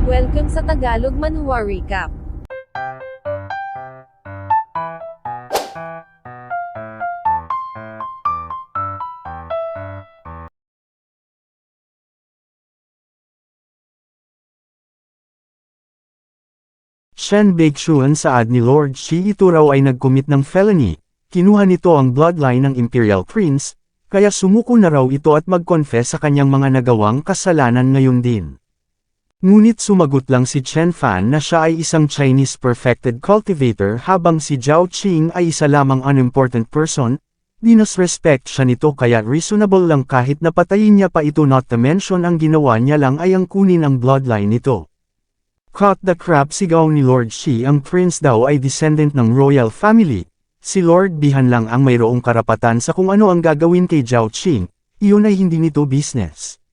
Welcome sa Tagalog Manhwa Recap. Shen Baekhyun saad ni Lord Shi ito raw ay nag-commit ng felony, kinuha nito ang bloodline ng Imperial Prince, kaya sumuko na raw ito at mag-confess sa kanyang mga nagawang kasalanan ngayon din. Ngunit sumagot lang si Chen Fan na siya ay isang Chinese perfected cultivator habang si Zhao Qing ay isa lamang unimportant person, disrespect siya nito kaya reasonable lang kahit napatayin niya pa ito not to mention ang ginawa niya lang ay ang kunin ang bloodline nito. Caught the crap sigaw ni Lord Shi ang prince daw ay descendant ng royal family, si Lord Bihan lang ang mayroong karapatan sa kung ano ang gagawin kay Zhao Qing, iyon ay hindi nito business.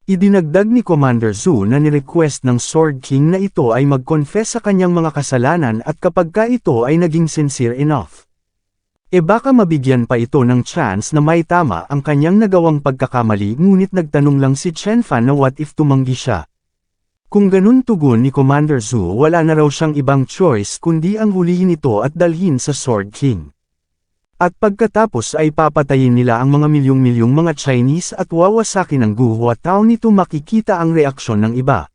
Idinagdag ni Commander Zhu na nirequest ng Sword King na ito ay mag-confess sa kanyang mga kasalanan at kapag ka ito ay naging sincere enough. E baka mabigyan pa ito ng chance na may tama ang kanyang nagawang pagkakamali ngunit nagtanong lang si Chen Fan na what if tumanggi siya. Kung ganun tugon ni Commander Zhu wala na raw siyang ibang choice kundi ang hulihin ito at dalhin sa Sword King. At pagkatapos ay papatayin nila ang mga milyong-milyong mga Chinese at wawasakin ang guho at tao nito makikita ang reaksyon ng iba.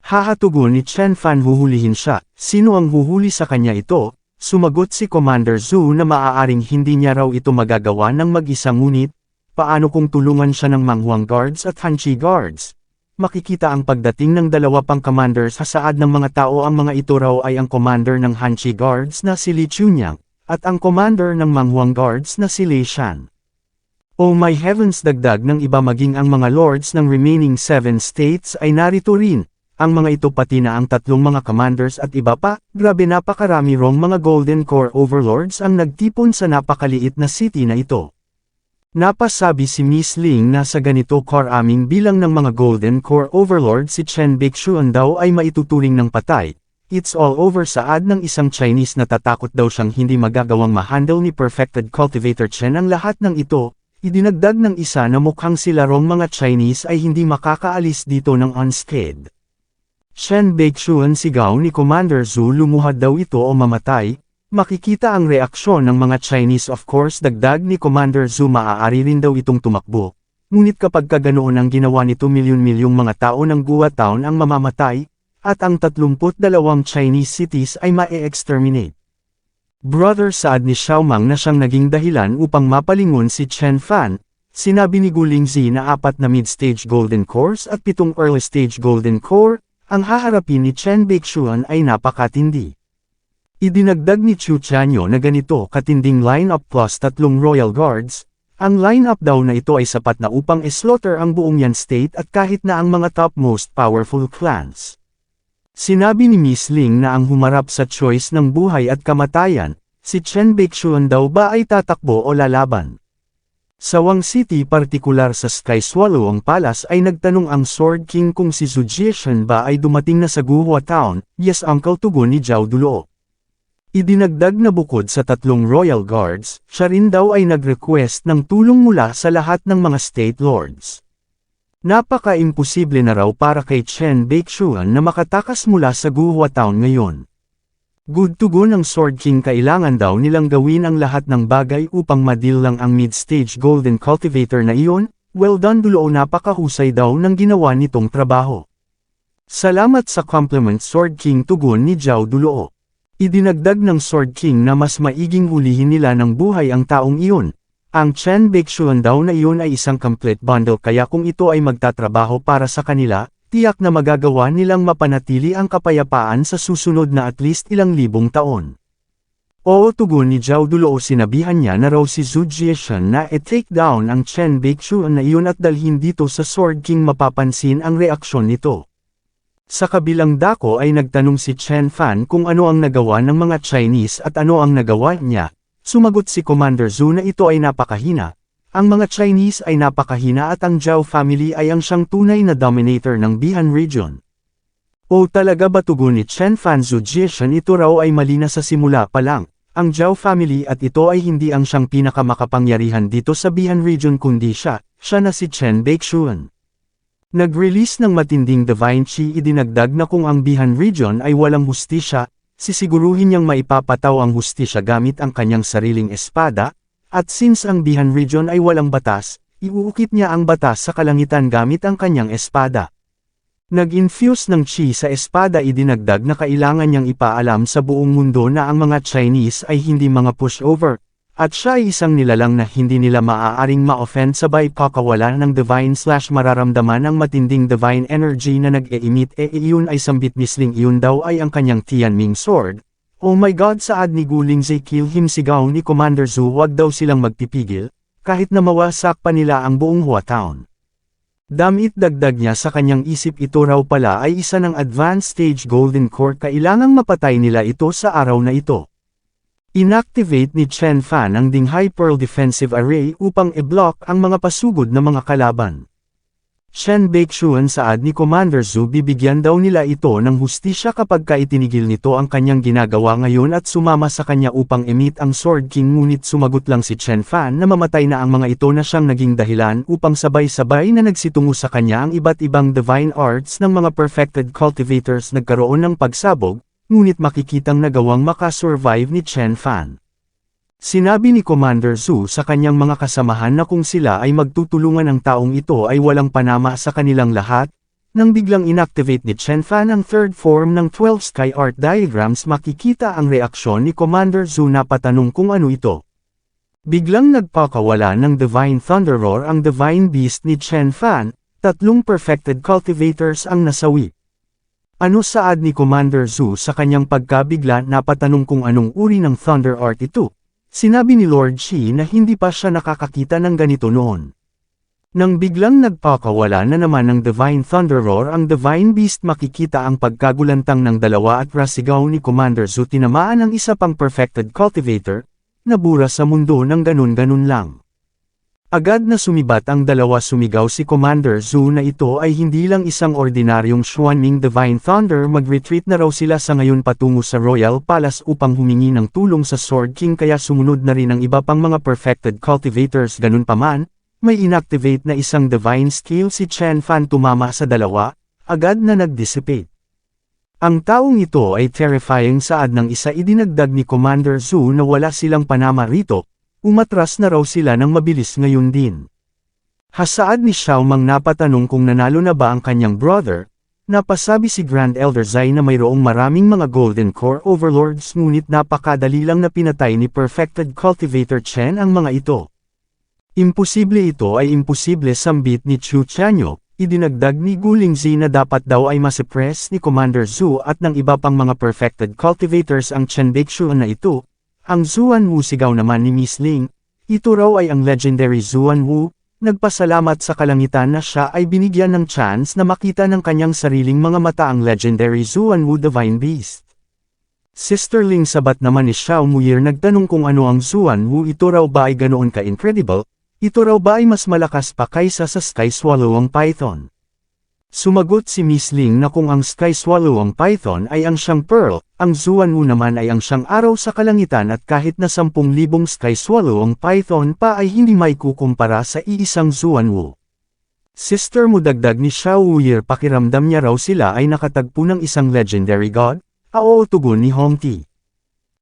Hahatugon ni Chen Fan huhulihin siya, sino ang huhuli sa kanya ito? Sumagot si Commander Zhu na maaaring hindi niya raw ito magagawa ng mag-isa ngunit, paano kung tulungan siya ng Manghwang Guards at Hanchi Guards? Makikita ang pagdating ng dalawa pang commander sa saad ng mga tao ang mga ito raw ay ang commander ng Hanchi Guards na si Li Chunyang, at ang commander ng Manghwang Guards na si Lei Shan. Oh my heavens dagdag ng iba maging ang mga lords ng remaining 7 states ay narito rin, ang mga ito pati na ang tatlong mga commanders at iba pa, grabe napakarami rong mga Golden Core Overlords ang nagtipon sa napakaliit na city na ito. Napasabi si Miss Ling na sa ganito karaming bilang ng mga Golden Core Overlord si Chen Baekhyun daw ay maituturing ng patay. It's all over saad ng isang Chinese na tatakot daw siyang hindi magagawang ma-handle ni Perfected Cultivator Chen ang lahat ng ito, idinagdag ng isa na mukhang sila rong mga Chinese ay hindi makakaalis dito ng unscathed. Shen Baekhyun sigaw ni Commander Zhu lumuhad daw ito o mamatay, makikita ang reaksyon ng mga Chinese of course dagdag ni Commander Zhu maaari rin daw itong tumakbo. Ngunit kapag kaganoon ang ginawa nito milyon-milyong mga tao ng Gua Town ang mamamatay, at ang 32 Chinese cities ay ma-exterminate. Brother saad ni Xiaomang na siyang naging dahilan upang mapalingon si Chen Fan, sinabi ni Gu Lingzi na 4 na mid-stage Golden Cores at 7 early-stage Golden Core, ang haharapin ni Chen Baekhyun ay napakatindi. Idinagdag ni Chu Chanyo na ganito katinding line-up plus 3 Royal Guards, ang line-up daw na ito ay sapat na upang slaughter ang buong Yan State at kahit na ang mga top most powerful clans. Sinabi ni Miss Ling na ang humarap sa choice ng buhay at kamatayan, si Chen Baekhyun daw ba ay tatakbo o lalaban. Sa Wang City partikular sa Sky Swallow ang palace ay nagtanong ang Sword King kung si Zhu Jieshan ba ay dumating na sa Guhua Town, yes uncle tugon ni Zhao Dulo. Idinagdag na bukod sa 3 Royal Guards, siya rin daw ay nag-request ng tulong mula sa lahat ng mga State Lords. Napaka-imposible na raw para kay Chen Baekhyun na makatakas mula sa Guhua Town ngayon. Good tugon ng Sword King kailangan daw nilang gawin ang lahat ng bagay upang ma-deal lang ang mid-stage Golden Cultivator na iyon, well done Dulo napakahusay daw ng ginawa nitong trabaho. Salamat sa compliment Sword King tugon ni Zhao Dulo. Idinagdag ng Sword King na mas maiging hulihin nila ng buhay ang taong iyon. Ang Chen Baekhyun daw na iyon ay isang complete bundle kaya kung ito ay magtatrabaho para sa kanila, tiyak na magagawa nilang mapanatili ang kapayapaan sa susunod na at least ilang libong taon. Oo tugon ni Zhao Dulo sinabihan niya na raw si Zhu Jieshan na take down ang Chen Baekhyun na iyon at dalhin dito sa Sword King mapapansin ang reaksyon nito. Sa kabilang dako ay nagtanong si Chen Fan kung ano ang nagawa ng mga Chinese at ano ang nagawa niya. Sumagot si Commander Zhu na ito ay napakahina, ang mga Chinese ay napakahina at ang Zhao family ay ang siyang tunay na dominator ng Bihan region. O talaga ba tugon ni Chen Fan Zhu Jieshan ito raw ay mali na sa simula pa lang, ang Zhao family at ito ay hindi ang siyang pinakamakapangyarihan dito sa Bihan region kundi siya na si Chen Baekhyun. Nag-release ng matinding Divine Chi idinagdag na kung ang Bihan region ay walang hustisya, sisiguruhin niyang maipapataw ang hustisya gamit ang kanyang sariling espada, at since ang Bihan region ay walang batas, iuukit niya ang batas sa kalangitan gamit ang kanyang espada. Nag-infuse ng Chi sa espada idinagdag na kailangan niyang ipaalam sa buong mundo na ang mga Chinese ay hindi mga pushover, at siya ay isang nilalang na hindi nila maaaring ma-offend sabay pakawala ng divine/mararamdaman ang matinding divine energy na nag-e-emit iyon ay sambit misling iyon daw ay ang kanyang Tianming sword. Oh my God saad ni Guling Zai Kilhim sigaw ni Commander Zhu wag daw silang magpipigil, kahit na mawasak pa nila ang buong Hua Town. Damit dagdag niya sa kanyang isip ito raw pala ay isa ng advanced stage golden core kailangang mapatay nila ito sa araw na ito. Inactivate ni Chen Fan ang Dinghai Pearl Defensive Array upang i-block ang mga pasugod na mga kalaban. Shen Baixuan saad ni Commander Zhu bibigyan daw nila ito ng hustisya kapag itinigil nito ang kanyang ginagawa ngayon at sumama sa kanya upang emit ang Sword King ngunit sumagot lang si Chen Fan na mamatay na ang mga ito na siyang naging dahilan upang sabay-sabay na nagsitungo sa kanya ang iba't ibang divine arts ng mga perfected cultivators nagkaroon ng pagsabog, ngunit makikitang nagawang makasurvive ni Chen Fan. Sinabi ni Commander Zhu sa kanyang mga kasamahan na kung sila ay magtutulungan ang taong ito ay walang panama sa kanilang lahat, nang biglang inactivate ni Chen Fan ang third form ng 12 sky art diagrams makikita ang reaksyon ni Commander Zhu na patanong kung ano ito. Biglang nagpakawala ng Divine Thunder Roar ang Divine Beast ni Chen Fan, 3 perfected cultivators ang nasawi. Ano saad ni Commander Zhu sa kanyang pagkabigla na patanong kung anong uri ng Thunder Art ito? Sinabi ni Lord Shi na hindi pa siya nakakakita ng ganito noon. Nang biglang nagpakawala na naman ng Divine Thunder Roar ang Divine Beast makikita ang pagkagulantang ng dalawa at rasigaw ni Commander Zhu tinamaan ang isa pang perfected cultivator, nabura sa mundo ng ganun-ganun lang. Agad na sumibat ang dalawa sumigaw si Commander Zhu na ito ay hindi lang isang ordinaryong Xuanming Divine Thunder mag-retreat na raw sila sa ngayon patungo sa Royal Palace upang humingi ng tulong sa Sword King kaya sumunod na rin ang iba pang mga perfected cultivators ganun pa man, may inactivate na isang divine skill si Chen Fan tumama sa dalawa, agad na nag-dissipate. Ang taong ito ay terrifying saad ng isa idinagdag ni Commander Zhu na wala silang panama rito. Umatras na raw sila ng mabilis ngayon din. Hasaad ni Xiao Mang napatanong kung nanalo na ba ang kanyang brother, napasabi si Grand Elder Zai na mayroong maraming mga Golden Core Overlords ngunit napakadali lang na pinatay ni Perfected Cultivator Chen ang mga ito. Imposible ito ay imposible sambit ni Chu Chanyo, idinagdag ni Guling Zi na dapat daw ay masuppress ni Commander Zhu at ng iba pang mga Perfected Cultivators ang Chen Baixuan na ito. Ang Zuan Wu sigaw naman ni Miss Ling, ito raw ay ang legendary Zuan Wu, nagpasalamat sa kalangitan na siya ay binigyan ng chance na makita ng kanyang sariling mga mata ang legendary Zuan Wu Divine Beast. Sister Ling sabat naman ni Xiao Muyir nagtanong kung ano ang Zuan Wu ito raw ba ay ganoon ka-incredible, ito raw ba ay mas malakas pa kaysa sa Sky Swallow ang Python. Sumagot si Miss Ling na kung ang Sky Swallow ang Python ay ang siyang Pearl, ang Zuan Wu naman ay ang siyang araw sa kalangitan at kahit na 10,000 Sky Swallow ang Python pa ay hindi maikukumpara sa iisang Zuan Wu. Sister mo dagdag ni Xiao Wuyer pakiramdam niya raw sila ay nakatagpo ng isang legendary god, tugon ni Hong Ti.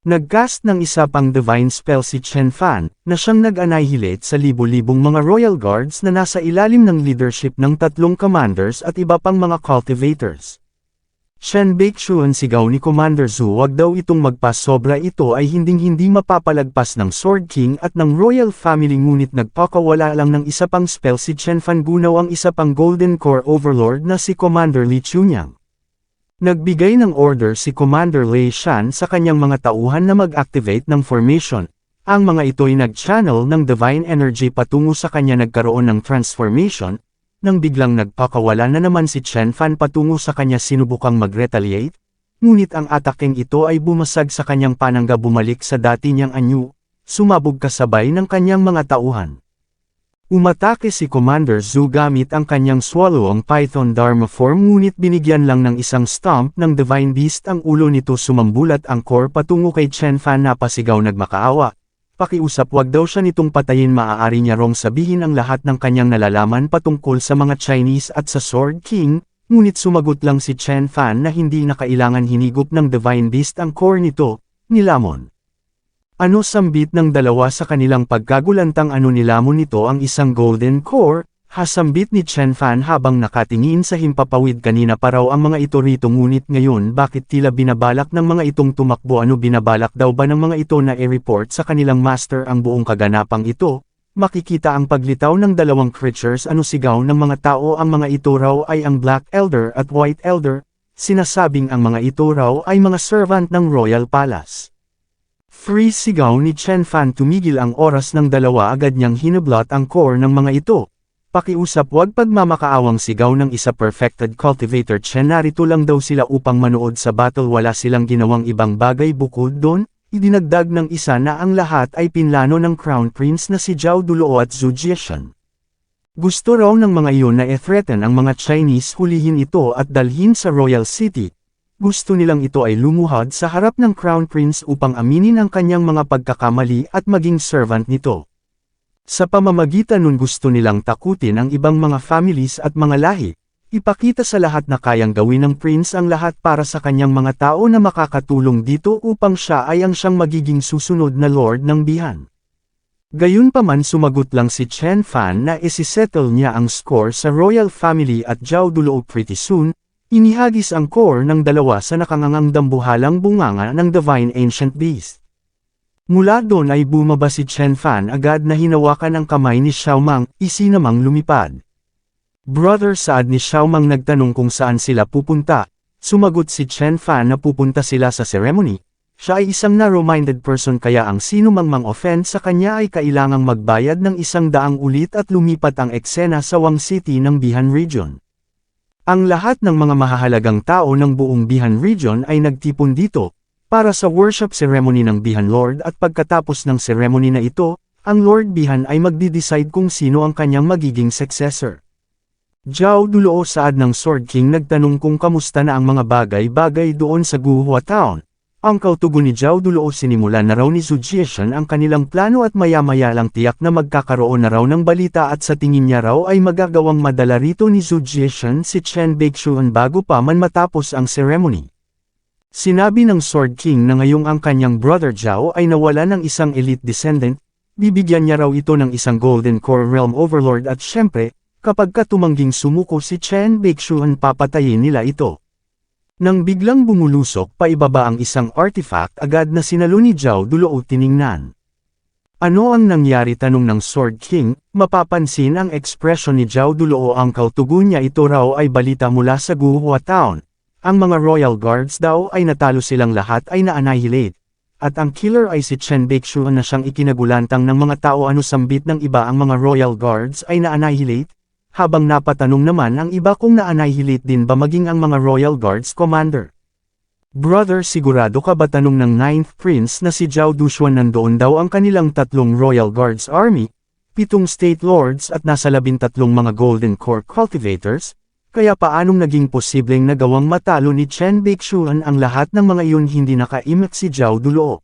Nag-cast ng isa pang divine spell si Chen Fan, na siyang nag-annihilate sa libo-libong mga royal guards na nasa ilalim ng leadership ng 3 commanders at iba pang mga cultivators. Shen Baixuan sigaw ni Commander Zhu wag daw itong magpasobra ito ay hinding-hindi mapapalagpas ng Sword King at ng royal family ngunit nagpakawala lang ng isa pang spell si Chen Fan gunaw ang isa pang Golden Core Overlord na si Commander Li Chunyang. Nagbigay ng order si Commander Lei Shan sa kanyang mga tauhan na mag-activate ng formation. Ang mga ito'y nag-channel ng divine energy patungo sa kanya nagkaroon ng transformation, nang biglang nagpakawala na naman si Chen Fan patungo sa kanya sinubukang mag-retaliate, ngunit ang atakeng ito ay bumasag sa kanyang panangga bumalik sa dati niyang anyo, sumabog kasabay ng kanyang mga tauhan. Umatake si Commander Zhu gamit ang kanyang Swallow ang Python Dharma form ngunit binigyan lang ng isang stomp ng Divine Beast ang ulo nito sumambulat ang core patungo kay Chen Fan napasigaw nagmakaawa. pakiusap wag daw siya nitong patayin, maaari niya rong sabihin ang lahat ng kanyang nalalaman patungkol sa mga Chinese at sa Sword King, ngunit sumagot lang si Chen Fan na hindi na kailangan hinigop ng Divine Beast ang core nito, nilamon. Ano sambit ng dalawa sa kanilang pagkagulantang nilamon nito ang isang golden core, hasambit ni Chen Fan habang nakatingin sa himpapawid kanina pa raw ang mga ito rito ngunit ngayon bakit tila binabalak ng mga itong tumakbo, binabalak daw ba ng mga ito na i-report sa kanilang master ang buong kaganapang ito? Makikita ang paglitaw ng dalawang creatures, sigaw ng mga tao, ang mga ito raw ay ang Black Elder at White Elder, sinasabing ang mga ito raw ay mga servant ng Royal Palace. Free sigaw ni Chen Fan, tumigil ang oras ng dalawa, agad niyang hinablot ang core ng mga ito. Pakiusap wag pagmamakaawang sigaw ng isa perfected cultivator Chen, narito lang daw sila upang manood sa battle, wala silang ginawang ibang bagay bukod doon. Idinagdag ng isa na ang lahat ay pinlano ng Crown Prince na si Zhao Duluo at Zhu Jiashan. Gusto raw ng mga iyon na i-threaten ang mga Chinese, hulihin ito at dalhin sa Royal City. Gusto nilang ito ay lumuhad sa harap ng Crown Prince upang aminin ang kanyang mga pagkakamali at maging servant nito. Sa pamamagitan nun gusto nilang takutin ang ibang mga families at mga lahi, ipakita sa lahat na kayang gawin ng prince ang lahat para sa kanyang mga tao na makakatulong dito upang siya ay ang siyang magiging susunod na lord ng Bihan. Gayunpaman sumagot lang si Chen Fan na isisettle niya ang score sa royal family at Zhao Duluo pretty soon. Inihagis ang core ng dalawa sa nakangangang dambuhalang bunganga ng Divine Ancient Beast. Mula doon ay bumaba si Chen Fan, agad na hinawakan ang kamay ni Xiaomang, isinamang lumipad. Brother, saad ni Xiaomang, nagtanong kung saan sila pupunta. Sumagot si Chen Fan na pupunta sila sa ceremony. Siya ay isang narrow-minded person kaya ang sino mang offend sa kanya ay kailangang magbayad ng 100 ulit at lumipat ang eksena sa Wang City ng Bihan Region. Ang lahat ng mga mahahalagang tao ng buong Bihan Region ay nagtipon dito, para sa worship ceremony ng Bihan Lord, at pagkatapos ng ceremony na ito, ang Lord Bihan ay magdi-decide kung sino ang kanyang magiging successor. Zhao Duluo, saad ng Sword King, nagtanong kung kamusta na ang mga bagay-bagay doon sa Guhua Town. Ang kautugon ni Zhao Duluo, sinimulan na raw ni Zhu Jiashan ang kanilang plano at maya-maya lang tiyak na magkakaroon na raw ng balita at sa tingin niya raw ay magagawang madala rito ni Zhu Jiashan si Chen Baixuan bago pa man matapos ang ceremony. Sinabi ng Sword King na ngayong ang kanyang brother Zhao ay nawala ng isang elite descendant, bibigyan niya raw ito ng isang Golden Core Realm Overlord at syempre, kapag tumangging sumuko si Chen Baixuan papatayin nila ito. Nang biglang bumulusok paibaba ang isang artifact, agad na sinalo ni Zhao Duluo, tiningnan. Ano ang nangyari, tanong ng Sword King, mapapansin ang ekspresyon ni Zhao Duluo, ang kautugon niya ito raw ay balita mula sa Guhua Town. Ang mga Royal Guards daw ay natalo, silang lahat ay na-annihilate. At ang killer ay si Chen Baixuan na siyang ikinagulantang ng mga tao. Sambit ng iba, ang mga Royal Guards ay na-annihilate? Habang napatanong naman ang iba kung na-annihilate din ba maging ang mga Royal Guards commander. Brother, sigurado ka ba, tanong ng 9th Prince na si Zhao Dushuan, nandoon daw ang kanilang 3 Royal Guards Army, 7 State Lords at nasa 13 mga Golden Core Cultivators, kaya paanong naging posibleng nagawang matalo ni Chen Baixuan ang lahat ng mga iyon? Hindi nakaimik si Zhao Duluo.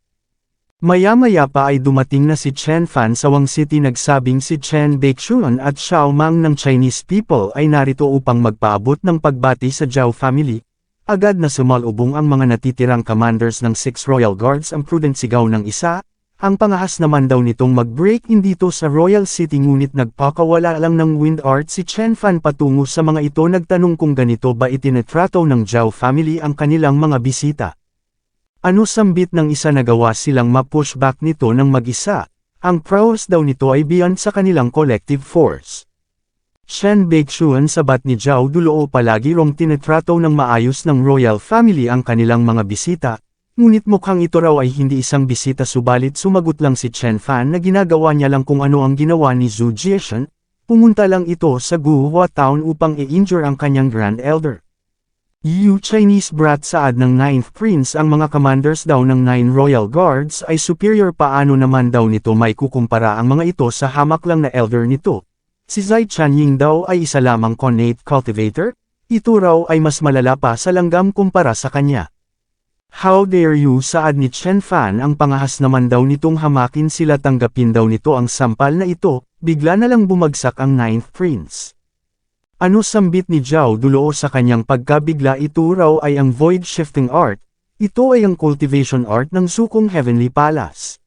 Maya-maya pa ay dumating na si Chen Fan sa Wang City, nagsabing si Chen Baixuan at Xiaomang ng Chinese people ay narito upang magpaabot ng pagbati sa Zhao family. Agad na sumalubong ang mga natitirang commanders ng 6 Royal Guards, ang prudent sigaw ng isa. Ang pangahas naman daw nitong mag-break in dito sa Royal City, ngunit nagpakawala lang ng wind art si Chen Fan patungo sa mga ito, nagtanong kung ganito ba itinitrato ng Zhao family ang kanilang mga bisita. Ano sambit ng isa, nagawa silang ma-pushback nito ng mag-isa, ang prowess daw nito ay beyond sa kanilang collective force. Chen Baixuan, sabat ni Zhao Duluo, palagi rong tinitrato ng maayos ng royal family ang kanilang mga bisita, ngunit mukhang ito raw ay hindi isang bisita, subalit sumagot lang si Chen Fan na ginagawa niya lang kung ano ang ginawa ni Zhu Jiashan, pumunta lang ito sa Guhua Town upang i-injure ang kanyang Grand Elder. You Chinese brat, saad ng 9th Prince, ang mga commanders daw ng 9 Royal Guards ay superior, paano naman daw nito may kukumpara ang mga ito sa hamak lang na elder nito? Si Zai Chanying daw ay isa lamang connate cultivator, ito raw ay mas malala pa sa langgam kumpara sa kanya. How dare you, saad ni Chen Fan. Ang pangahas naman daw nitong hamakin sila, tanggapin daw nito ang sampal na ito. Bigla na lang bumagsak ang Ninth Prince. Ano, sambit ni Zhao Duloo sa kanyang pagkabigla, ito raw ay ang Void Shifting Art. Ito ay ang cultivation art ng sukong Heavenly Palace.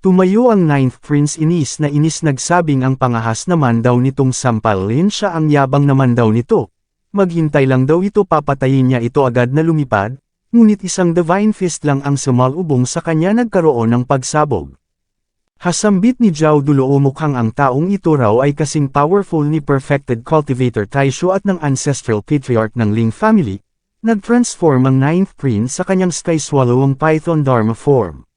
Tumayo ang Ninth Prince, inis na inis, nagsabing ang pangahas naman daw nitong sampalin siya, ang yabang naman daw nito. Maghintay lang daw ito, papatayin niya ito agad na lumipad. Ngunit isang Divine Fist lang ang sumalubong sa kanya, nagkaroon ng pagsabog. Hasambit ni Zhao Duloo, mukhang ang taong ito raw ay kasing powerful ni Perfected Cultivator Taishu at ng Ancestral Patriarch ng Ling family. Nag-transform ang Ninth Prince sa kanyang Sky Swallowing Python Dharma form.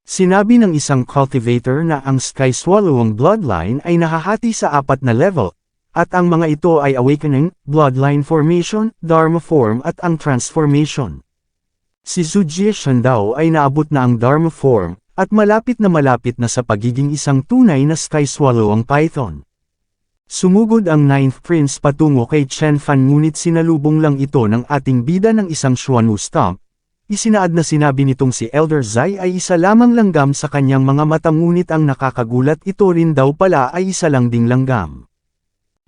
Sinabi ng isang cultivator na ang Sky Swallowing bloodline ay nahahati sa 4 na level, at ang mga ito ay Awakening, Bloodline Formation, Dharma form at ang Transformation. Si Zhu Jieshan daw ay naabot na ang Dharma form, at malapit na sa pagiging isang tunay na Sky Swallowing Python. Sumugod ang Ninth Prince patungo kay Chen Fan, ngunit sinalubong lang ito ng ating bida ng isang Xuanwu Stomp. Isinaad na sinabi nitong si Elder Zai ay isa lamang langgam sa kanyang mga mata, ngunit ang nakakagulat, ito rin daw pala ay isa lang ding langgam.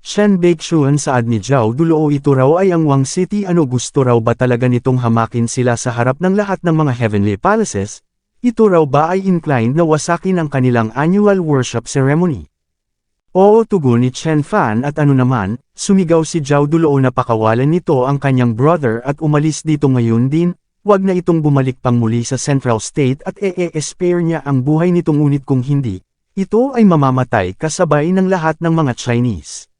Shen Baixuan, saad ni Zhao Duloo, ito raw ay ang Wang City. Ano, gusto raw ba talaga nitong hamakin sila sa harap ng lahat ng mga Heavenly Palaces? Ito raw ba ay inclined na wasakin ang kanilang annual worship ceremony? Oo, tugon ni Chen Fan, at ano naman, sumigaw si Zhao Duloo na pakawalan nito ang kanyang brother at umalis dito ngayon din. Wag na itong bumalik pang muli sa Central State at spare niya ang buhay nito, ngunit kung hindi, ito ay mamamatay kasabay ng lahat ng mga Chinese.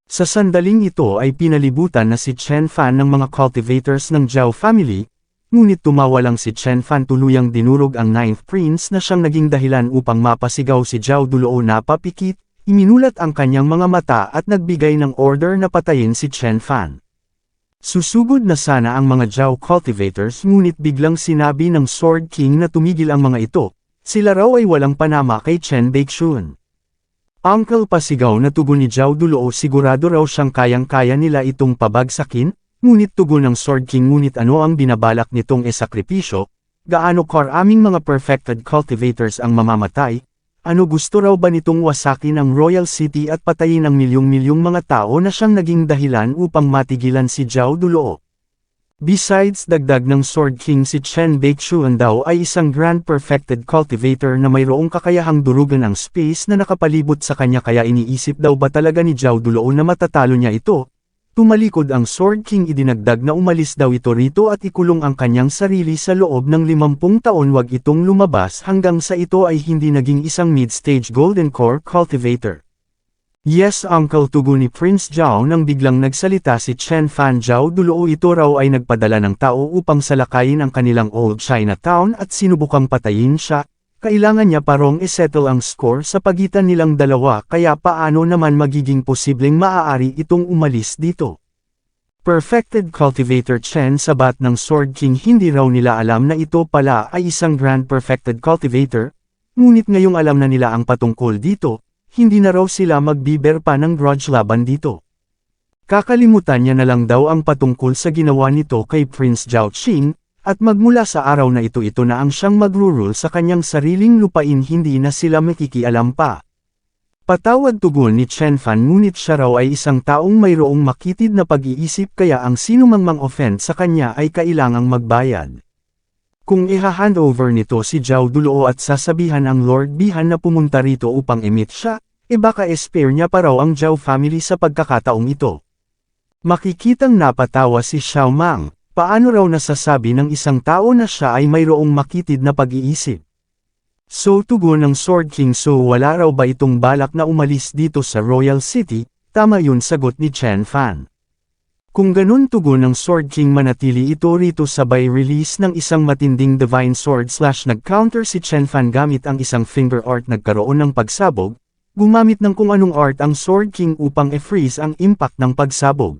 Sa sandaling ito ay pinalibutan na si Chen Fan ng mga cultivators ng Zhao family, ngunit tumawa lang si Chen Fan, tuluyang dinurog ang Ninth Prince na siyang naging dahilan upang mapasigaw si Zhao Duloo. Napapikit, iminulat ang kanyang mga mata at nagbigay ng order na patayin si Chen Fan. Susugod na sana ang mga Zhao cultivators, ngunit biglang sinabi ng Sword King na tumigil ang mga ito. Sila raw ay walang panama kay Chen Baixuan. Uncle, pasigaw na tugon ni Zhao Duloo, sigurado raw siyang kayang-kaya nila itong pabagsakin, ngunit tugon ng Sword King, ngunit ano ang binabalak nitong esakripisyo? Gaano karaming mga perfected cultivators ang mamamatay? Ano, gusto raw ba nitong wasakin ang Royal City at patayin ang milyong-milyong mga tao na siyang naging dahilan upang matigilan si Zhao Duloo? Besides, dagdag ng Sword King, si Chen Baixuan daw ay isang Grand Perfected Cultivator na mayroong kakayahang durugan ang space na nakapalibot sa kanya, kaya iniisip daw ba talaga ni Zhao Duloo na matatalo niya ito? Tumalikod ang Sword King, idinagdag na umalis daw ito rito at ikulong ang kanyang sarili sa loob ng 50 taon, wag itong lumabas hanggang sa ito ay hindi naging isang mid-stage Golden Core Cultivator. Yes, Uncle, tugon ni Prince Zhao nang biglang nagsalita si Chen Fan. Zhao Duloo, ito raw ay nagpadala ng tao upang salakayin ang kanilang Old Chinatown at sinubukang patayin siya. Kailangan niya parong isettle ang score sa pagitan nilang dalawa, kaya paano naman magiging posibleng maaari itong umalis dito? Perfected Cultivator Chen, sabat ng Sword King, hindi raw nila alam na ito pala ay isang Grand Perfected Cultivator, ngunit ngayong alam na nila ang patungkol dito, hindi na raw sila magbiber pa ng grudge laban dito. Kakalimutan niya na lang daw ang patungkol sa ginawa nito kay Prince Zhao Qing, at magmula sa araw na ito na ang siyang magrurule sa kanyang sariling lupain, hindi na sila makikialam pa. Patawad, tugon ni Chen Fan, ngunit siya raw ay isang taong mayroong makitid na pag-iisip, kaya ang sinumang mang-offend sa kanya ay kailangang magbayad. Kung iha-handover nito si Zhao Duloo at sasabihan ang Lord Bihan na pumunta rito upang emit siya, baka spare niya pa raw ang Zhao family sa pagkakataong ito. Makikitang napatawa si Xiao Mang, paano raw nasasabi ng isang tao na siya ay mayroong makitid na pag-iisip? So, tugon ng Sword King, so wala raw ba itong balak na umalis dito sa Royal City? Tama yun, sagot ni Chen Fan. Kung ganun, tugon ng Sword King, manatili ito rito. Sabay release ng isang matinding Divine Sword / nag-counter si Chen Fan gamit ang isang finger art. Nagkaroon ng pagsabog, gumamit ng kung anong art ang Sword King upang e-freeze ang impact ng pagsabog.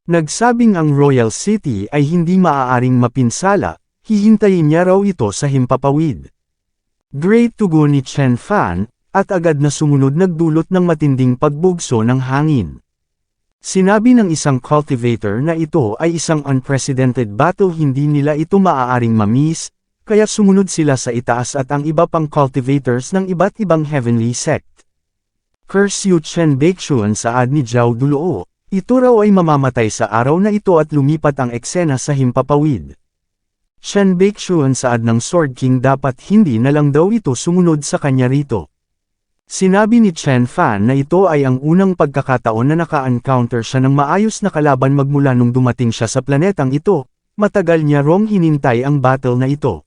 Nagsabing ang Royal City ay hindi maaaring mapinsala, hihintayin niya raw ito sa himpapawid. Great, tugon ni Chen Fan, at agad na sumunod, nagdulot ng matinding pagbugso ng hangin. Sinabi ng isang cultivator na ito ay isang unprecedented battle, hindi nila ito maaaring ma-miss, kaya sumunod sila sa itaas at ang iba pang cultivators ng iba't ibang heavenly sect. Curse you Chen Baixuan saad ni Zhao Duluo, ito raw ay mamamatay sa araw na ito at lumipat ang eksena sa himpapawid. Chen Baixuan saad ng Sword King dapat hindi na lang daw ito sumunod sa kanya rito. Sinabi ni Chen Fan na ito ay ang unang pagkakataon na naka-encounter siya ng maayos na kalaban magmula nung dumating siya sa planetang ito, matagal niya rong hinintay ang battle na ito.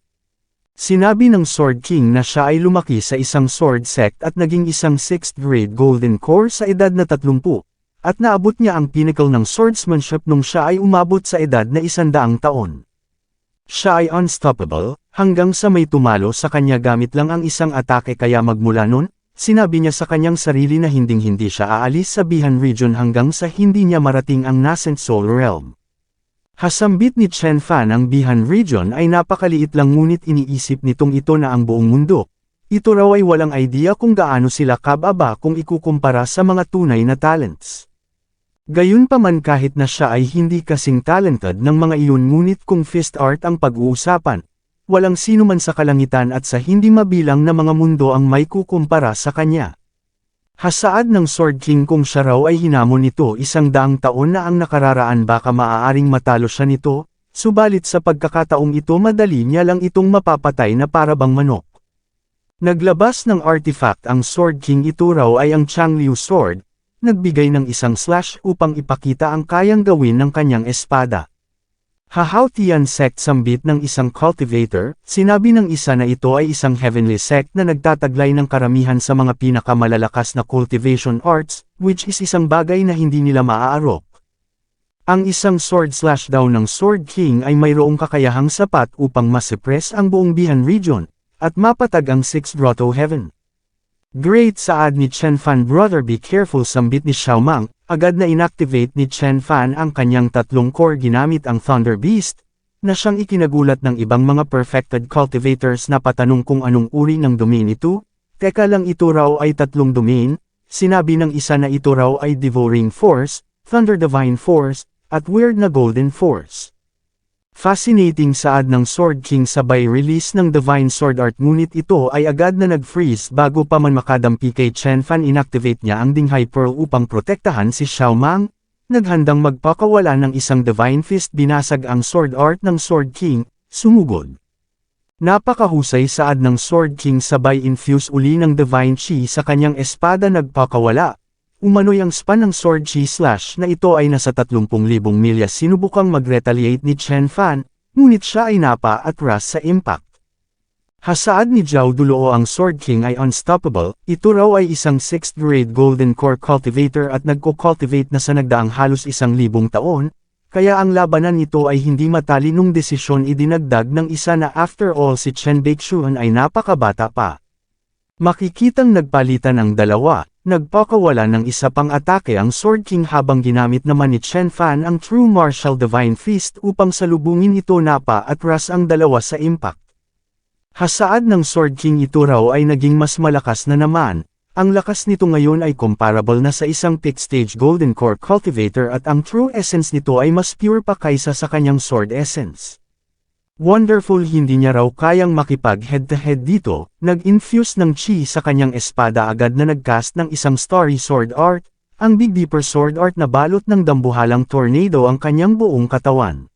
Sinabi ng Sword King na siya ay lumaki sa isang sword sect at naging isang 6th grade Golden Core sa edad na 30, at naabot niya ang pinnacle ng swordsmanship nung siya ay umabot sa edad na 100 taon. Siya ay unstoppable, hanggang sa may tumalo sa kanya gamit lang ang isang atake kaya magmula nun, sinabi niya sa kanyang sarili na hinding-hindi siya aalis sa Bihan region hanggang sa hindi niya marating ang nascent soul realm. Hasambit ni Chen Fan ang Bihan region ay napakaliit lang ngunit iniisip nitong ito na ang buong mundo. Ito raw ay walang idea kung gaano sila kababa kung ikukumpara sa mga tunay na talents. Gayunpaman kahit na siya ay hindi kasing talented ng mga iyon ngunit kung fist art ang pag-uusapan, walang sino man sa kalangitan at sa hindi mabilang na mga mundo ang may kukumpara sa kanya. Hasaad ng Sword King kung siya raw ay hinamon nito 100 taon na ang nakararaan baka maaaring matalo siya nito, subalit sa pagkakataong ito madali niya lang itong mapapatay na para bang manok. Naglabas ng artifact ang Sword King, ito raw ay ang Changliu Sword, nagbigay ng isang slash upang ipakita ang kayang gawin ng kanyang espada. Hahautian sect sambit ng isang cultivator, sinabi ng isa na ito ay isang heavenly sect na nagtataglay ng karamihan sa mga pinakamalalakas na cultivation arts, which is isang bagay na hindi nila maaarok. Ang isang sword slash daw ng Sword King ay mayroong kakayahang sapat upang masuppress ang buong Bihan region, at mapatag ang 6th Grotto Heaven. Great saad ni Chen Fan, brother be careful sambit ni Xiao Mang. Agad na inactivate ni Chen Fan ang kanyang 3 core ginamit ang Thunder Beast, na siyang ikinagulat ng ibang mga perfected cultivators na patanong kung anong uri ng domain ito. Teka lang, ito raw ay 3 domain, sinabi ng isa na ito raw ay Devouring Force, Thunder Divine Force, at Weird na Golden Force. Fascinating saad ng Sword King sabay release ng Divine Sword Art ngunit ito ay agad na nag-freeze bago pa man makadampi kay Chen Fan. Inactivate niya ang Dinghai Pearl upang protektahan si Xiao Mang, naghandang magpakawala ng isang Divine Fist. Binasag ang Sword Art ng Sword King, sumugod. Napakahusay saad ng Sword King sabay infuse uli ng Divine Chi sa kanyang espada, nagpakawala. Umano'y ang span ng Sword Chi slash na ito ay nasa 30,000 milya. Sinubukang mag-retaliate ni Chen Fan, ngunit siya ay napa-atras sa impact. Hasaad ni Zhao Duluo ang Sword King ay unstoppable, ito raw ay isang 6th grade Golden Core cultivator at nagko-cultivate na sa nagdaang halos 1,000 taon, kaya ang labanan nito ay hindi matalinong desisyon. Idinagdag ng isa na after all si Chen Baixuan ay napakabata pa. Makikitang nagpalitan ang dalawa. Nagpakawala ng isa pang atake ang Sword King habang ginamit naman ni Chen Fan ang True Martial Divine Fist upang salubungin ito. Napa-atras ang dalawa sa impact. Hasaad ng Sword King, ito raw ay naging mas malakas na naman. Ang lakas nito ngayon ay comparable na sa isang peak stage Golden Core cultivator at ang true essence nito ay mas pure pa kaysa sa kanyang sword essence. Wonderful, hindi niya raw kayang makipag head-to-head dito, nag-infuse ng chi sa kanyang espada, agad na nagcast ng isang Starry Sword Art, ang Big Deeper Sword Art na balot ng dambuhalang tornado ang kanyang buong katawan.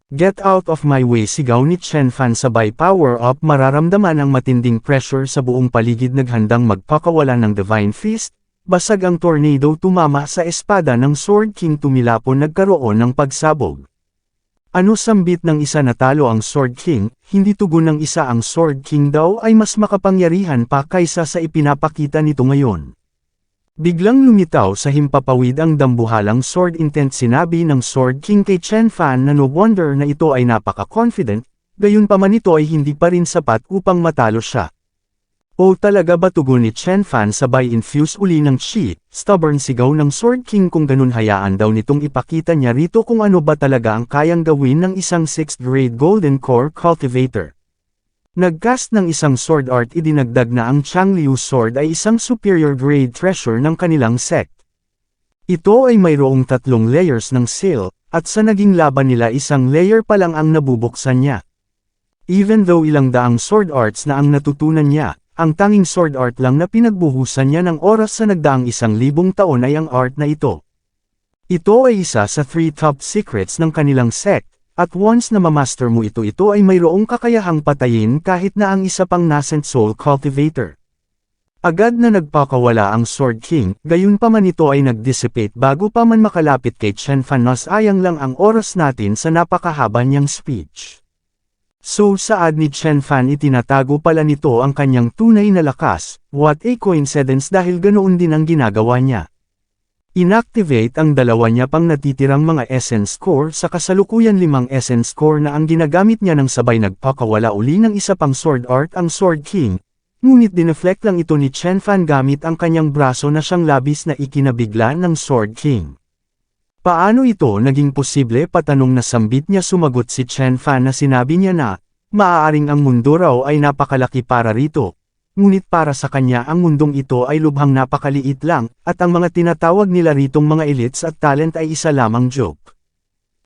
Get out of my way, sigaw ni Chen Fan sabay power up. Mararamdaman ang matinding pressure sa buong paligid, naghandang magpakawala ng Divine Fist, basag ang tornado, tumama sa espada ng Sword King, tumilapon, nagkaroon ng pagsabog. Ano sambit ng isa, natalo ang Sword King, hindi tugon ng isa, ang Sword King daw ay mas makapangyarihan pa kaysa sa ipinapakita nito ngayon. Biglang lumitaw sa himpapawid ang dambuhalang sword intent, sinabi ng Sword King kay Chen Fan na no wonder na ito ay napaka-confident, gayunpaman ito ay hindi pa rin sapat upang matalo siya. O talaga ba, tugon ni Chen Fan sabay infuse uli ng chi, stubborn sigaw ng Sword King, kung ganun hayaan daw nitong ipakita niya rito kung ano ba talaga ang kayang gawin ng isang 6th grade Golden Core cultivator. Nagcast ng isang sword art, idinagdag na ang Changliu Sword ay isang superior grade treasure ng kanilang sect. Ito ay mayroong 3 layers ng seal, at sa naging laban nila 1 layer pa lang ang nabubuksan niya. Even though ilang daang sword arts na ang natutunan niya, ang tanging sword art lang na pinagbuhusan niya ng oras sa nagdaang 1,000 taon ay ang art na ito. Ito ay isa sa 3 top secrets ng kanilang sect, at once na mamaster mo ito ay mayroong kakayahang patayin kahit na ang isa pang nascent soul cultivator. Agad na nagpakawala ang Sword King, gayunpaman ito ay nag-dissipate bago pa man makalapit kay Chen Fan. Sayang lang ang oras natin sa napakahaba niyang speech. So saad ni Chen Fan itinatago pala nito ang kanyang tunay na lakas, what a coincidence dahil ganoon din ang ginagawa niya. Inactivate ang 2 niya pang natitirang mga essence core sa kasalukuyan 5 essence core na ang ginagamit niya nang sabay nagpakawala uli ng isa pang sword art ang Sword King, ngunit dineflect lang ito ni Chen Fan gamit ang kanyang braso na siyang labis na ikinabigla ng Sword King. Paano ito naging posible? Patanong na sambit niya. Sumagot si Chen Fan na sinabi niya na, maaaring ang mundo raw ay napakalaki para rito, ngunit para sa kanya ang mundong ito ay lubhang napakaliit lang, at ang mga tinatawag nila ritong mga elites at talent ay isa lamang joke.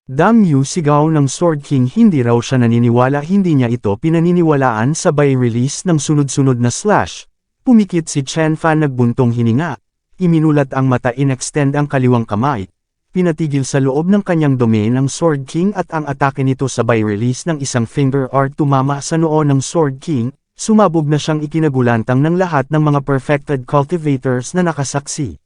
Damn you, sigaw ng Sword King. Hindi raw siya naniniwala, hindi niya ito pinaniniwalaan. Sabay release ng sunod-sunod na slash, pumikit si Chen Fan, nagbuntong hininga, iminulat ang mata, inextend ang kaliwang kamay, pinatigil sa loob ng kanyang domain ang Sword King at ang atake nito sabay release ng isang finger art tumama sa noo ng Sword King, sumabog na siyang ikinagulantang ng lahat ng mga perfected cultivators na nakasaksi.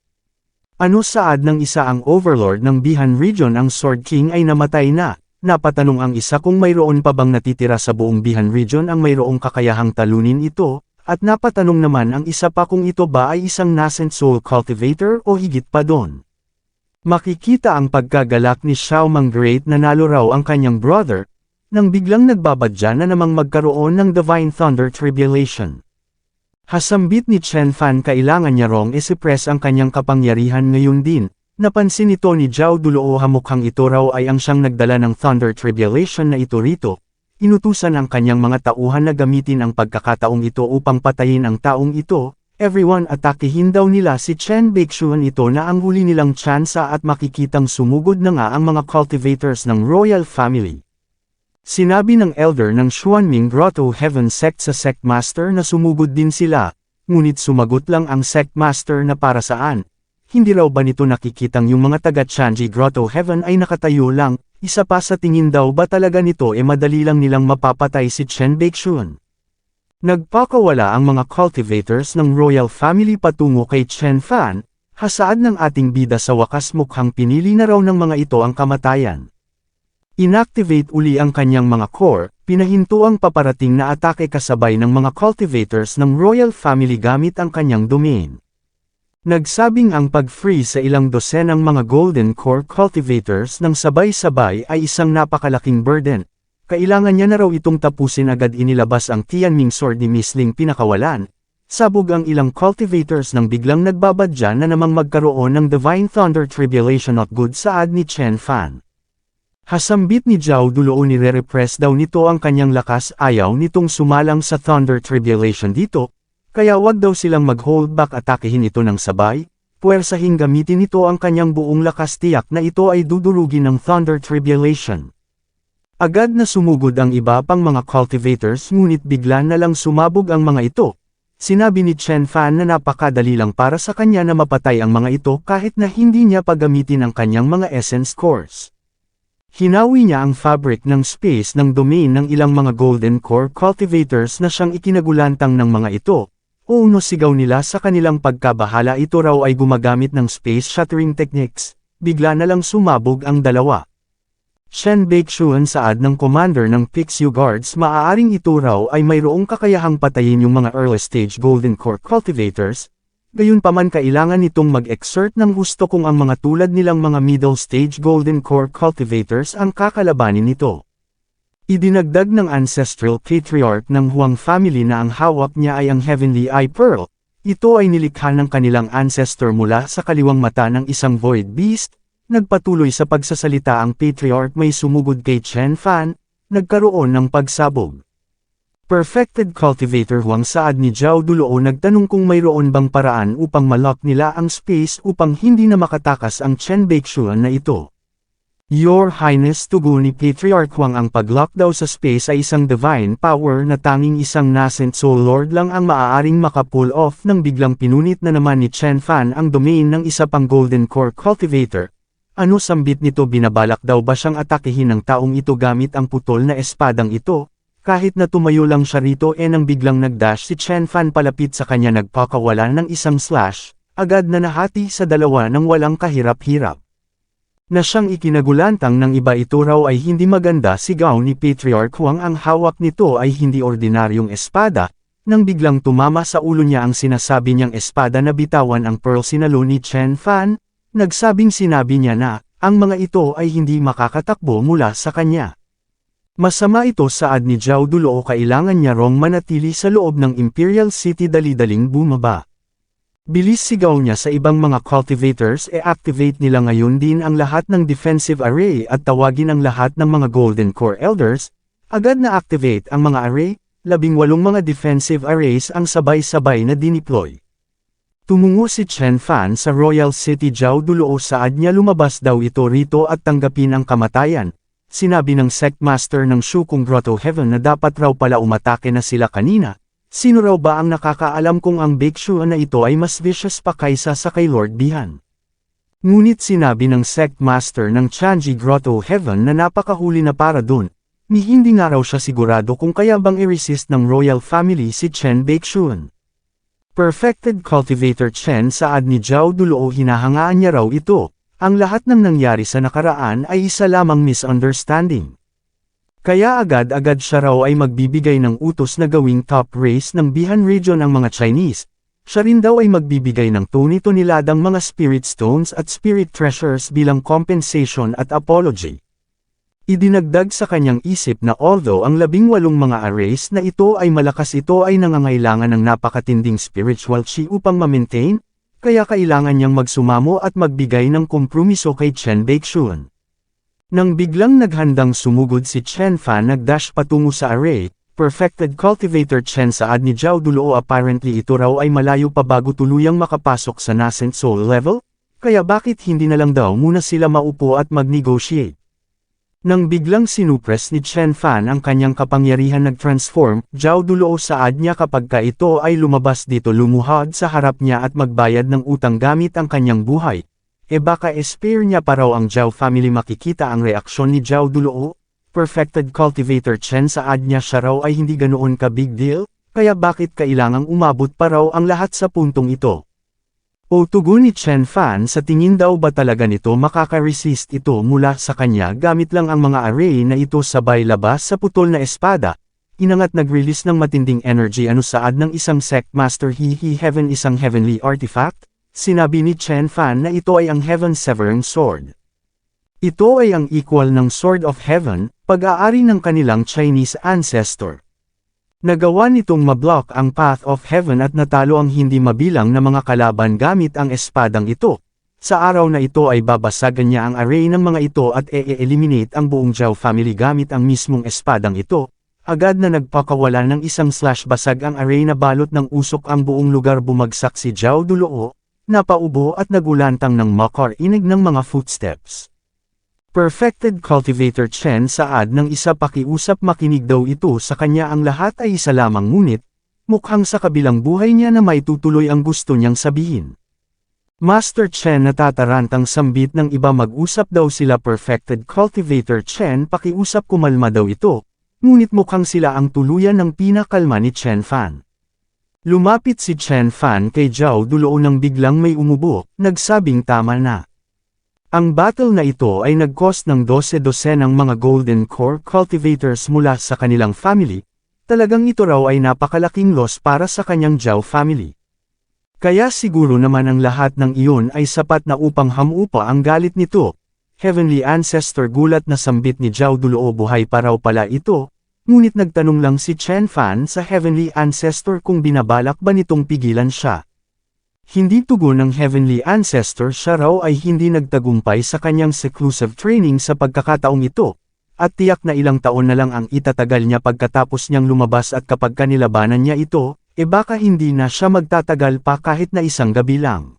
Ano saad ng isa ang overlord ng Bihan region? Ang Sword King ay namatay na. Napatanong ang isa kung mayroon pa bang natitira sa buong Bihan region ang mayroong kakayahang talunin ito, at napatanong naman ang isa pa kung ito ba ay isang nascent soul cultivator o higit pa doon. Makikita ang pagkagalak ni Xiao Mang Great. Nanalo raw ang kanyang brother, nang biglang nagbabadya na namang magkaroon ng Divine Thunder Tribulation. Hasambit ni Chen Fan kailangan niya rong isuppress ang kanyang kapangyarihan. Ngayon din, napansin ito ni Zhao Dulo mukhang ito raw ay ang siyang nagdala ng Thunder Tribulation na ito rito. Inutusan ang kanyang mga tauhan na gamitin ang pagkakataong ito upang patayin ang taong ito. Everyone atakihin daw nila si Chen Baixuan. Ito na ang huli nilang tsansa at makikitang sumugod na nga ang mga cultivators ng royal family. Sinabi ng elder ng Xuanming Grotto Heaven Sect sa Sect Master na sumugod din sila, ngunit sumagot lang ang Sect Master na para saan. Hindi raw ba nito nakikitang yung mga taga Chanji Grotto Heaven ay nakatayo lang, isa pa sa tingin daw ba talaga nito madali lang nilang mapapatay si Chen Baixuan. Nagpakawala ang mga cultivators ng royal family patungo kay Chen Fan, hasaad ng ating bida sa wakas mukhang pinili na raw ng mga ito ang kamatayan. Inactivate uli ang kanyang mga core, pinahinto ang paparating na atake kasabay ng mga cultivators ng royal family gamit ang kanyang domain. Nagsabing ang pag-free sa ilang dosenang mga golden core cultivators ng sabay-sabay ay isang napakalaking burden. Kailangan niya na raw itong tapusin agad. Inilabas ang Tianming Sword ni Miss Ling pinakawalan. Sabog ang ilang cultivators nang biglang nagbabadya na namang magkaroon ng Divine Thunder Tribulation. Not good saad ni Chen Fan. Hasambit ni Zhao Dulo nire-repress daw nito ang kanyang lakas. Ayaw nitong sumalang sa Thunder Tribulation dito, kaya wag daw silang mag-hold back, atakehin ito ng sabay, puwersahing gamitin ito ang kanyang buong lakas. Tiyak na ito ay dudurugin ng Thunder Tribulation. Agad na sumugod ang iba pang mga cultivators ngunit bigla na lang sumabog ang mga ito. Sinabi ni Chen Fan na napakadali lang para sa kanya na mapatay ang mga ito kahit na hindi niya pagamitin ang kanyang mga essence cores. Hinawi niya ang fabric ng space ng domain ng ilang mga golden core cultivators na siyang ikinagulantang ng mga ito. Uuno sigaw nila sa kanilang pagkabahala. Ito raw ay gumagamit ng space shattering techniques. Bigla na lang sumabog ang dalawa. Shen Baixuan saad ng commander ng Pixie Guards, maaaring ito raw ay mayroong kakayahang patayin yung mga early stage golden core cultivators, gayunpaman kailangan nitong mag-exert ng husto kung ang mga tulad nilang mga middle stage golden core cultivators ang kakalabanin nito. Idinagdag ng ancestral patriarch ng Huang family na ang hawak niya ay ang Heavenly Eye Pearl. Ito ay nilikha ng kanilang ancestor mula sa kaliwang mata ng isang void beast. Nagpatuloy sa pagsasalita ang patriarch, may sumugod kay Chen Fan, nagkaroon ng pagsabog. Perfected Cultivator Huang Saad ni Zhao Duluo nagtanong kung mayroon bang paraan upang malock nila ang space upang hindi na makatakas ang Chen Baixuan na ito. Your Highness, tugon ni Patriarch Huang, ang pag-lock daw sa space ay isang divine power na tanging isang nascent soul lord lang ang maaaring maka-pull off. Nang biglang pinunit na naman ni Chen Fan ang domain ng isa pang Golden Core Cultivator. Ano sambit nito? Binabalak daw ba siyang atakihin ng taong ito gamit ang putol na espadang ito? Kahit na tumayo lang siya rito nang biglang nagdash si Chen Fan palapit sa kanya, nagpakawala ng isang slash, agad na nahati sa dalawa ng walang kahirap-hirap. Na siyang ikinagulantang ng iba, ito raw ay hindi maganda, sigaw ni Patriarch Huang. Ang hawak nito ay hindi ordinaryong espada. Nang biglang tumama sa ulo niya ang sinasabi niyang espada na bitawan ang pearl, sinalo ni Chen Fan. Nagsabing sinabi niya na, ang mga ito ay hindi makakatakbo mula sa kanya. Masama ito, saad ni Zhao Duluo, kailangan niya rong manatili sa loob ng Imperial City. Dali-daling bumaba. Bilis, sigaw niya sa ibang mga cultivators, activate nila ngayon din ang lahat ng defensive array at tawagin ang lahat ng mga Golden Core Elders. Agad na activate ang mga array, 18 mga defensive arrays ang sabay-sabay na dineploy. Tumungo si Chen Fan sa Royal City. Zhao Duluo, saad niya lumabas daw ito rito at tanggapin ang kamatayan. Sinabi ng Sectmaster ng Shukong Grotto Heaven na dapat raw pala umatake na sila kanina. Sino raw ba ang nakakaalam kung ang Baixuan na ito ay mas vicious pa kaysa sa kay Lord Bihan? Ngunit sinabi ng Sectmaster ng Chanji Grotto Heaven na napakahuli na para dun, ni hindi nga raw siya sigurado kung kaya bang i-resist ng Royal Family si Chen Baixuan. Perfected Cultivator Chen, saad ni Zhao Duluo, hinahangaan niya raw ito. Ang lahat ng nangyari sa nakaraan ay isa lamang misunderstanding. Kaya agad-agad siya raw ay magbibigay ng utos na gawing top race ng Bihan Region ang mga Chinese. Siya rin daw ay magbibigay ng tuni-tuniladang mga spirit stones at spirit treasures bilang compensation at apology. Idinagdag sa kanyang isip na although ang 18 mga arrays na ito ay malakas, ito ay nangangailangan ng napakatinding spiritual chi upang ma-maintain, kaya kailangan niyang magsumamo at magbigay ng kompromiso kay Chen Baixuan. Nang biglang naghandang sumugod si Chen Fan, nagdash patungo sa array. Perfected Cultivator Chen, saad ni Zhao Duluo, apparently ito raw ay malayo pa bago tuluyang makapasok sa nascent soul level, kaya bakit hindi na lang daw muna sila maupo at mag-negotiate? Nang biglang sinupress ni Chen Fan ang kanyang kapangyarihan, nag-transform. Zhao Duluo, saad niya, kapag ka ito ay lumabas dito, lumuhod sa harap niya at magbayad ng utang gamit ang kanyang buhay. Baka spare niya pa raw ang Zhao family. Makikita ang reaksyon ni Zhao Duluo. Perfected Cultivator Chen, saad niya, siya raw ay hindi ganoon ka big deal, kaya bakit kailangang umabot pa raw ang lahat sa puntong ito? O tugon ni Chen Fan, sa tingin daw ba talaga nito makaka-resist ito mula sa kanya gamit lang ang mga array na ito sabay labas sa putol na espada? Inangat, nag-release ng matinding energy. Ano, saad ng isang Sectmaster, Heaven, isang heavenly artifact? Sinabi ni Chen Fan na ito ay ang Heaven Severing Sword. Ito ay ang equal ng Sword of Heaven, pag-aari ng kanilang Chinese ancestor. Nagawa nitong mablock ang Path of Heaven at natalo ang hindi mabilang na mga kalaban gamit ang espadang ito. Sa araw na ito ay babasagan niya ang array ng mga ito at e-eliminate ang buong Zhao family gamit ang mismong espadang ito. Agad na nagpakawala ng isang slash, basag ang array na balot ng usok ang buong lugar. Bumagsak si Zhao Duluo, napaubo at nagulantang ng makarinig ng mga footsteps. Perfected Cultivator Chen, saad ng isa pakiusap, makinig daw ito sa kanya, ang lahat ay isa lamang, ngunit mukhang sa kabilang buhay niya na may tutuloy ang gusto niyang sabihin. Master Chen, natatarantang sambit ng iba, mag-usap daw sila. Perfected Cultivator Chen, pakiusap, kumalma daw ito, ngunit mukhang sila ang tuluyan ng pinakalma ni Chen Fan. Lumapit si Chen Fan kay Zhao Duluo nang biglang may umubo, nagsabing tama na. Ang battle na ito ay nag-cost ng 12 ng mga Golden Core Cultivators mula sa kanilang family. Talagang ito raw ay napakalaking loss para sa kanyang Zhao family. Kaya siguro naman ang lahat ng iyon ay sapat na upang hamupa ang galit nito. Heavenly Ancestor, gulat na sambit ni Zhao Duluo, buhay pa raw pala ito. Ngunit nagtanong lang si Chen Fan sa Heavenly Ancestor kung binabalak ba nitong pigilan siya. Hindi tugon ng Heavenly Ancestor, siya raw ay hindi nagtagumpay sa kanyang seclusive training sa pagkakataong ito. at tiyak na ilang taon na lang ang itatagal niya pagkatapos niyang lumabas at kapag kanilabanan niya ito, baka hindi na siya magtatagal pa kahit na isang gabi lang.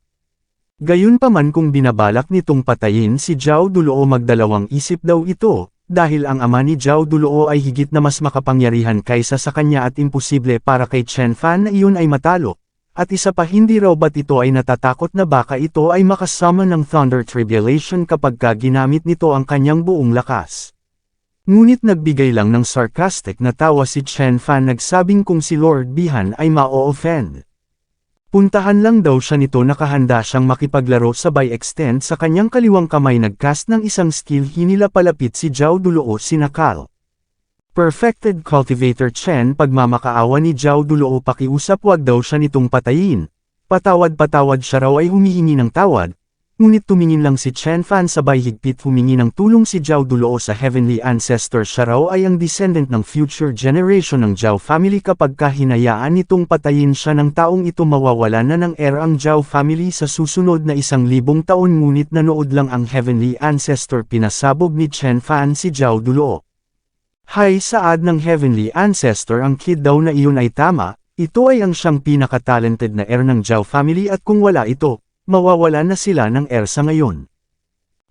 Gayunpaman kung binabalak nitong patayin si Zhao Duluo magdalawang isip daw ito, dahil ang ama ni Zhao Duluo ay higit na mas makapangyarihan kaysa sa kanya at imposible para kay Chen Fan na iyon ay matalo. At isa pa hindi raw ba't ito ay natatakot na baka ito ay makasama ng Thunder Tribulation kapag ginamit nito ang kanyang buong lakas. Ngunit nagbigay lang ng sarcastic na tawa si Chen Fan nagsabing kung si Lord Bihan ay ma-offend. Puntahan lang daw siya nito nakahanda siyang makipaglaro sabay extend sa kanyang kaliwang kamay nagcast ng isang skill hinila palapit si Zhao Duluo sinakal. Perfected Cultivator Chen pagmamakaawa ni Zhao Duluo pakiusap wag daw siya nitong patayin. Patawad siya raw ay humihingi ng tawad, ngunit tumingin lang si Chen Fan sabay higpit humingi ng tulong si Zhao Duluo sa Heavenly Ancestor siya raw ay ang descendant ng future generation ng Zhao family kapag kahinayaan nitong patayin siya ng taong ito mawawala na ng era ang Zhao family sa susunod na 1,000 taon ngunit nanood lang ang Heavenly Ancestor pinasabog ni Chen Fan si Zhao Duluo. Hay saad ng Heavenly Ancestor ang kid daw na iyon ay tama, ito ay ang siyang pinaka-talented na heir ng Zhao family at kung wala ito, mawawala na sila ng heir sa ngayon.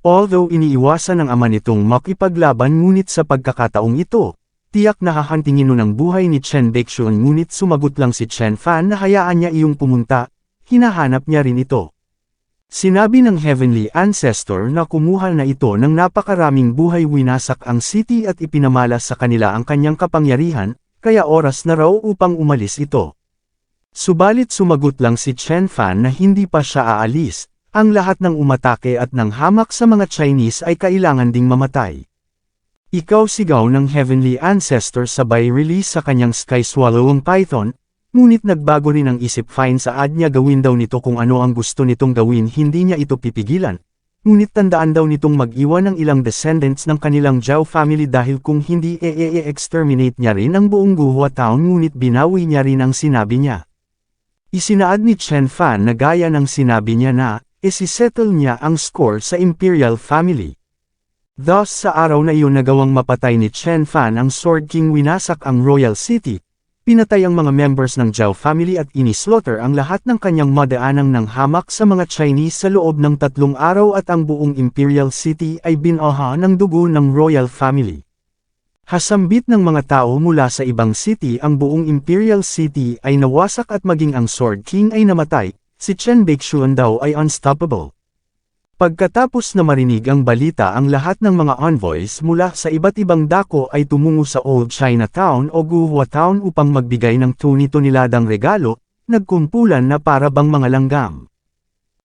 Although iniiwasan ng ama nitong makipaglaban ngunit sa pagkakataong ito, tiyak na hahantingin ng buhay ni Chen Baeksyun ngunit sumagot lang si Chen Fan na hayaan niya iyong pumunta, hinahanap niya rin ito. Sinabi ng Heavenly Ancestor na kumuha na ito ng napakaraming buhay winasak ang city at ipinamalas sa kanila ang kanyang kapangyarihan, kaya oras na raw upang umalis ito. Subalit sumagot lang si Chen Fan na hindi pa siya aalis, ang lahat ng umatake at ng hamak sa mga Chinese ay kailangan ding mamatay. Ikaw sigaw ng Heavenly Ancestor sabay release sa kanyang Sky Swallowing Python, ngunit nagbago rin ang isip fine saad niya gawin daw nito kung ano ang gusto nitong gawin hindi niya ito pipigilan. Ngunit tandaan daw nitong mag-iwan ng ilang descendants ng kanilang Zhao family dahil kung hindi exterminate niya rin ang buong Guhua Town ngunit binawi niya rin ang sinabi niya. Isinaad ni Chen Fan na gaya ng sinabi niya na, isisettle niya ang score sa Imperial Family. Thus sa araw na iyon nagawang mapatay ni Chen Fan ang Sword King winasak ang Royal City, pinatay ang mga members ng Zhao family at inislaughter ang lahat ng kanyang madaanang ng hamak sa mga Chinese sa loob ng 3 araw at ang buong Imperial City ay binaha ng dugo ng Royal Family. Hasambit ng mga tao mula sa ibang city ang buong Imperial City ay nawasak at maging ang Sword King ay namatay, si Chen Baeksyun daw ay unstoppable. Pagkatapos na marinig ang balita ang lahat ng mga envoys mula sa iba't ibang dako ay tumungo sa Old Chinatown o Guhua Town upang magbigay ng tuni-tuniladang regalo, nagkumpulan na para bang mga langgam.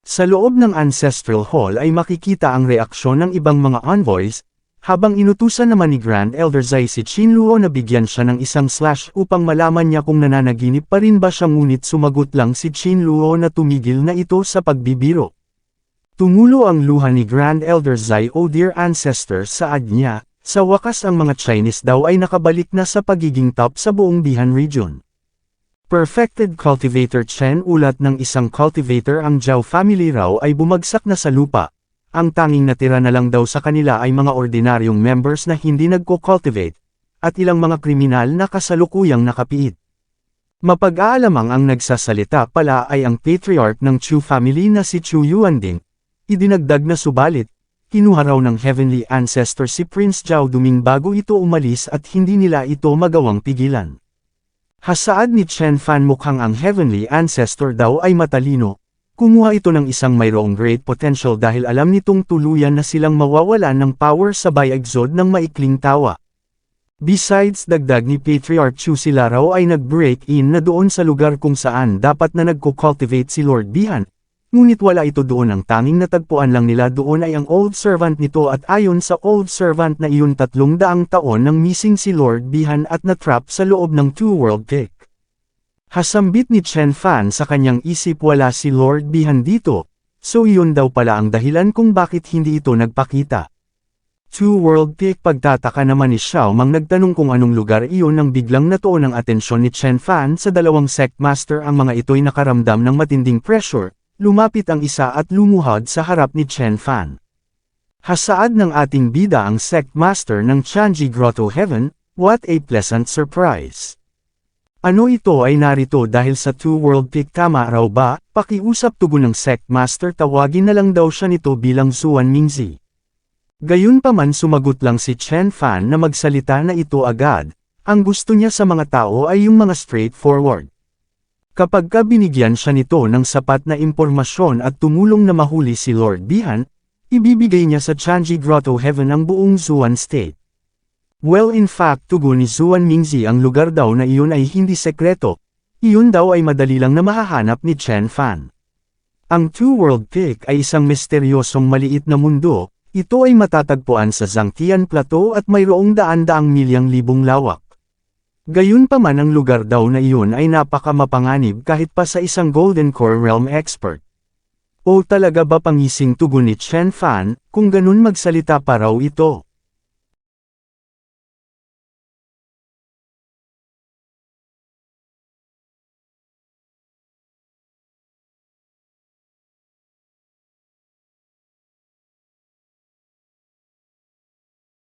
Sa loob ng Ancestral Hall ay makikita ang reaksyon ng ibang mga envoys, habang inutusan naman ni Grand Elder Zai si Qinluo na bigyan siya ng isang slash upang malaman niya kung nananaginip pa rin ba siya ngunit sumagot lang si Qinluo na tumigil na ito sa pagbibiro. Tumulo ang luha ni Grand Elder Zai o Dear Ancestor saad niya, sa wakas ang mga Chinese daw ay nakabalik na sa pagiging top sa buong Bihan region. Perfected Cultivator Chen ulat ng isang cultivator ang Zhao family raw ay bumagsak na sa lupa. Ang tanging natira na lang daw sa kanila ay mga ordinaryong members na hindi nagko-cultivate, at ilang mga kriminal na kasalukuyang nakapiit. Mapag-aalamang ang nagsasalita pala ay ang patriarch ng Chu family na si Chu Yuanding. Idinagdag na subalit, kinuha raw ng Heavenly Ancestor si Prince Zhao Duming bago ito umalis at hindi nila ito magawang pigilan. Hasaad ni Chen Fan mukhang ang Heavenly Ancestor daw ay matalino. Kumuha ito ng isang mayroong great potential dahil alam nitong tuluyan na silang mawawalan ng power sabay exod ng maikling tawa. Besides dagdag ni Patriarch Chu sila raw ay nag-break in na doon sa lugar kung saan dapat na nagko-cultivate si Lord Bihan, ngunit wala ito doon ang tanging natagpuan lang nila doon ay ang old servant nito at ayon sa old servant na iyon 300 taon nang missing si Lord Bihan at na-trap sa loob ng Two World Cake. Hasambit ni Chen Fan sa kanyang isip wala si Lord Bihan dito, so iyon daw pala ang dahilan kung bakit hindi ito nagpakita. Two World Cake pagtataka naman ni Xiao Mang nagtanong kung anong lugar iyon nang biglang natuon ang atensyon ni Chen Fan sa dalawang sect master ang mga ito'y nakaramdam ng matinding pressure, lumapit ang isa at lumuhod sa harap ni Chen Fan. Hasaad ng ating bida ang sect master ng Chanji Grotto Heaven, what a pleasant surprise. Ano ito ay narito dahil sa Two World Peak tama raw ba? Pakiusap tugon ng sect master, tawagin na lang daw siya nito bilang Zuan Mingzi. Gayunpaman sumagot lang si Chen Fan na magsalita na ito agad, ang gusto niya sa mga tao ay yung mga straightforward. Kapag binigyan siya nito ng sapat na impormasyon at tumulong na mahuli si Lord Bihan, ibibigay niya sa Chanji Grotto Heaven ang buong Zuan State. Well, in fact, tugon ni Zuan Mingzi, ang lugar daw na iyon ay hindi sekreto, iyon daw ay madali lang na mahahanap ni Chen Fan. Ang Two World Peak ay isang misteryosong maliit na mundo. Ito ay matatagpuan sa Zhangtian Plateau at mayroong daan-daang milyang libong lawak. Gayunpaman ang lugar daw na iyon ay napakamapanganib kahit pa sa isang Golden Core Realm expert. O talaga ba, pangising tugon ni Chen Fan, kung ganun magsalita pa raw ito.